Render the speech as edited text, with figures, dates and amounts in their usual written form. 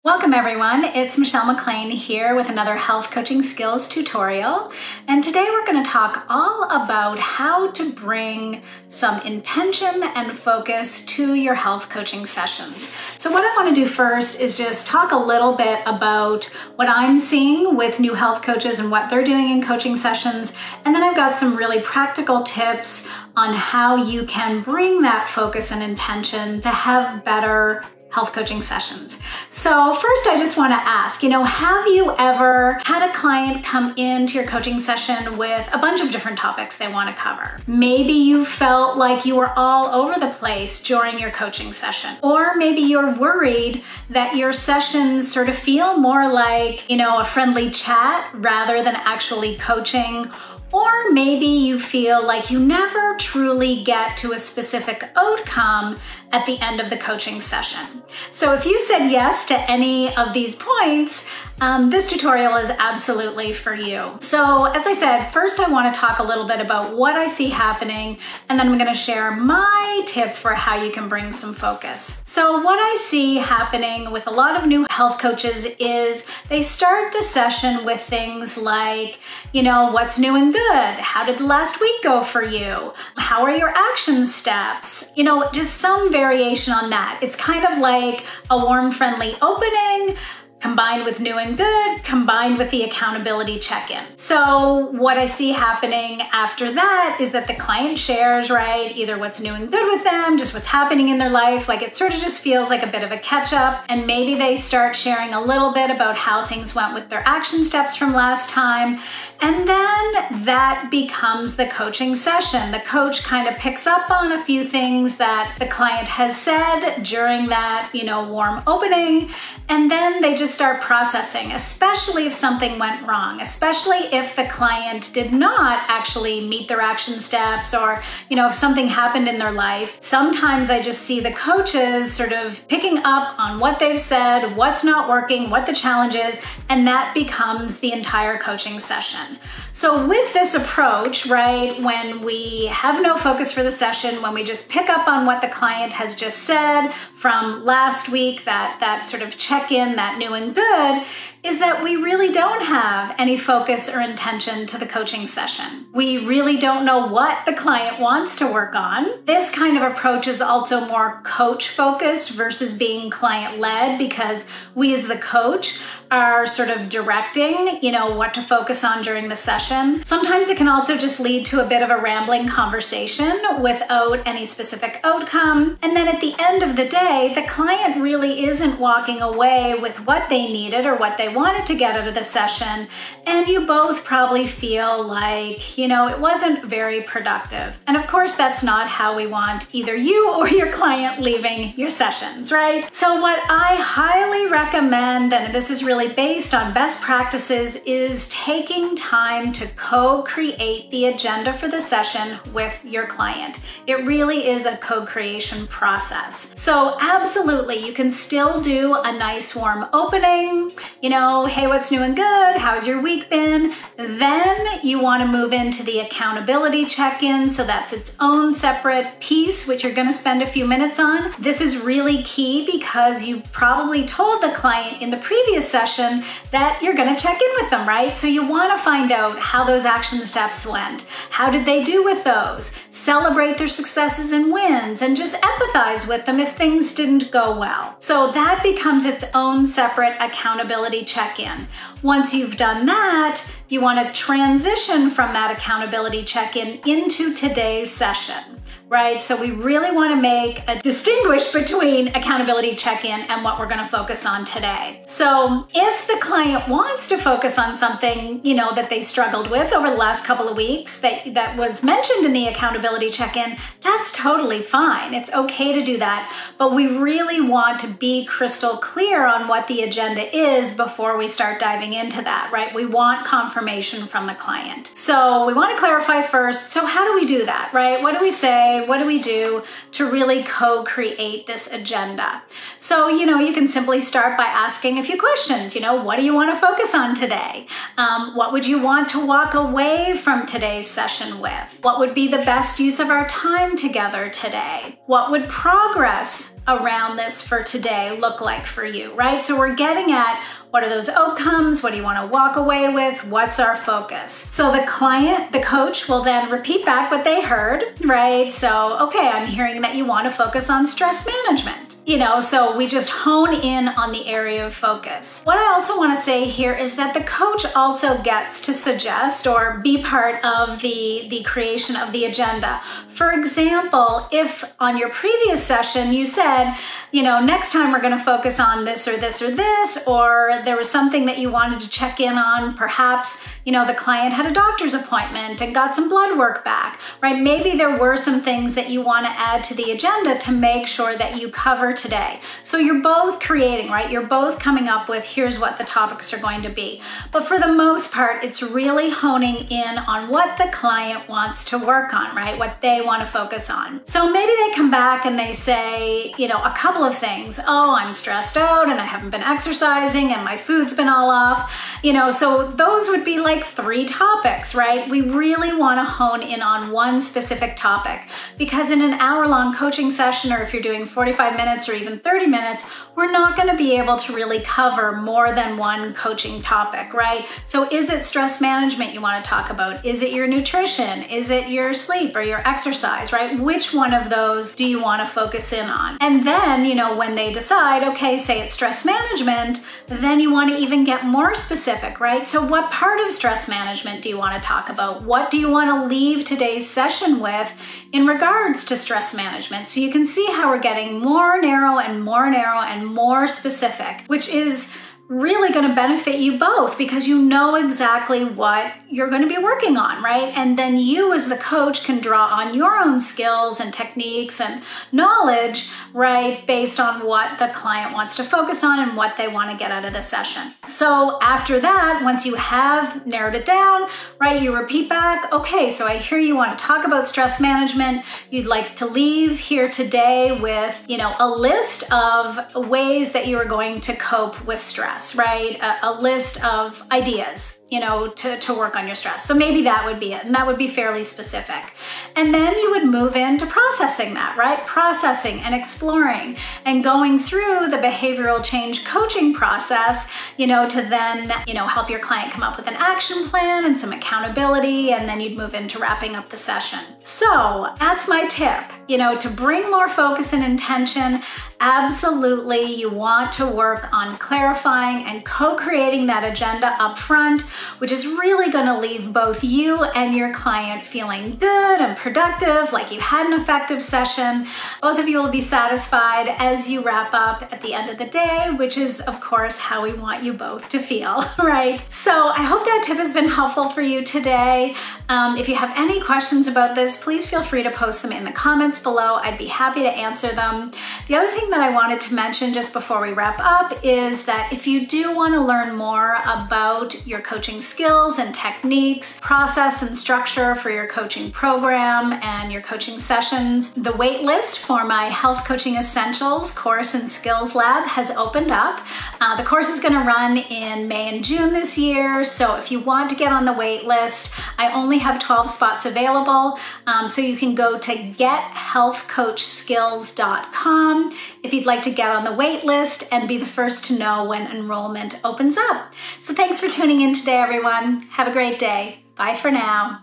Welcome everyone, it's Michelle McLean here with another health coaching skills tutorial. And today we're going to talk all about how to bring some intention and focus to your health coaching sessions. So what I want to do first is just talk a little bit about what I'm seeing with new health coaches and what they're doing in coaching sessions. And then I've got some really practical tips on how you can bring that focus and intention to have better health coaching sessions. So first I just want to ask, have you ever had a client come into your coaching session with a bunch of different topics they want to cover? Maybe you felt like you were all over the place during your coaching session. Or maybe you're worried that your sessions sort of feel more like, a friendly chat rather than actually coaching. Or maybe you feel like you never truly get to a specific outcome at the end of the coaching session. So if you said yes to any of these points, this tutorial is absolutely for you. So as I said, first I want to talk a little bit about what I see happening, and then I'm going to share my tip for how you can bring some focus. So what I see happening with a lot of new health coaches is they start the session with things like, what's new and good? How did the last week go for you? How are your action steps? Just some variation on that. It's kind of like a warm, friendly opening, combined with new and good, combined with the accountability check-in. So what I see happening after that is that the client shares, right, either what's new and good with them, just what's happening in their life, like it sort of just feels like a bit of a catch-up, and maybe they start sharing a little bit about how things went with their action steps from last time, and then that becomes the coaching session. The coach kind of picks up on a few things that the client has said during that, warm opening, and then they just start processing, especially if something went wrong, especially if the client did not actually meet their action steps, or, if something happened in their life. Sometimes I just see the coaches sort of picking up on what they've said, what's not working, what the challenge is, and that becomes the entire coaching session. So with this approach, right, when we have no focus for the session, when we just pick up on what the client has just said from last week, that sort of check-in, that new and good, is that we really don't have any focus or intention to the coaching session. We really don't know what the client wants to work on. This kind of approach is also more coach-focused versus being client-led, because we as the coach are sort of directing, what to focus on during the session. Sometimes it can also just lead to a bit of a rambling conversation without any specific outcome. And then at the end of the day, the client really isn't walking away with what they needed or what they wanted to get out of the session. And you both probably feel like, it wasn't very productive. And of course, that's not how we want either you or your client leaving your sessions, right? So what I highly recommend, and this is really based on best practices, is taking time to co-create the agenda for the session with your client. It really is a co-creation process. So absolutely, you can still do a nice warm opening, hey, what's new and good? How's your week been? Then you want to move into the accountability check-in. So that's its own separate piece, which you're going to spend a few minutes on. This is really key because you've probably told the client in the previous session that you're going to check in with them, right? So you want to find out how those action steps went. How did they do with those? Celebrate their successes and wins, and just empathize with them if things didn't go well. So that becomes its own separate accountability check-in. Once you've done that, you want to transition from that accountability check-in into today's session, right? So we really want to distinguish between accountability check-in and what we're going to focus on today. So if the client wants to focus on something, that they struggled with over the last couple of weeks that was mentioned in the accountability check-in, that's totally fine. It's okay to do that. But we really want to be crystal clear on what the agenda is before we start diving into that, right? We want confirmation from the client. So we want to clarify first. So how do we do that, right? What do we say? What do we do to really co-create this agenda? So, you can simply start by asking a few questions. What do you want to focus on today? What would you want to walk away from today's session with? What would be the best use of our time together today? What would progress around this for today look like for you, right? So we're getting at what are those outcomes? What do you want to walk away with? What's our focus? So the client, the coach will then repeat back what they heard, right? So, okay, I'm hearing that you want to focus on stress management. So we just hone in on the area of focus. What I also want to say here is that the coach also gets to suggest or be part of the creation of the agenda. For example, if on your previous session you said, next time we're going to focus on this or this or this, or there was something that you wanted to check in on, perhaps, the client had a doctor's appointment and got some blood work back, right? Maybe there were some things that you want to add to the agenda to make sure that you cover today. So you're both creating, right? You're both coming up with, here's what the topics are going to be. But for the most part, it's really honing in on what the client wants to work on, right? What they want to focus on. So maybe they come back and they say, a couple of things. Oh, I'm stressed out and I haven't been exercising and my food's been all off. So those would be like 3 topics, right? We really want to hone in on one specific topic, because in an hour-long coaching session, or if you're doing 45 minutes or even 30 minutes, we're not going to be able to really cover more than one coaching topic, right? So is it stress management you want to talk about? Is it your nutrition? Is it your sleep or your exercise, right? Which one of those do you want to focus in on? And then, when they decide, okay, say it's stress management, then you want to even get more specific, right? So what part of stress management do you want to talk about? What do you want to leave today's session with in regards to stress management? So you can see how we're getting more narrow and more specific, which is really going to benefit you both, because you know exactly what you're going to be working on, right? And then you as the coach can draw on your own skills and techniques and knowledge, right, based on what the client wants to focus on and what they want to get out of the session. So after that, once you have narrowed it down, right, you repeat back, okay, so I hear you want to talk about stress management. You'd like to leave here today with, a list of ways that you are going to cope with stress, right? A list of ideas, to work on your stress. So maybe that would be it. And that would be fairly specific. And then you would move into processing that, right? Processing and exploring and going through the behavioral change coaching process, to then, help your client come up with an action plan and some accountability. And then you'd move into wrapping up the session. So that's my tip, to bring more focus and intention. Absolutely, you want to work on clarifying and co-creating that agenda up front, which is really going to leave both you and your client feeling good and productive, like you had an effective session. Both of you will be satisfied as you wrap up at the end of the day, which is, of course, how we want you both to feel, right? So I hope that tip has been helpful for you today. If you have any questions about this, please feel free to post them in the comments below. I'd be happy to answer them. The other thing that I wanted to mention just before we wrap up is that if you do want to learn more about your coaching skills and techniques, process and structure for your coaching program and your coaching sessions, the wait list for my Health Coaching Essentials course and skills lab has opened up. The course is going to run in May and June this year. So if you want to get on the wait list, I only have 12 spots available. So you can go to gethealthcoachskills.com if you'd like to get on the wait list and be the first to know when enrollment opens up. So thanks for tuning in today, everyone. Have a great day. Bye for now.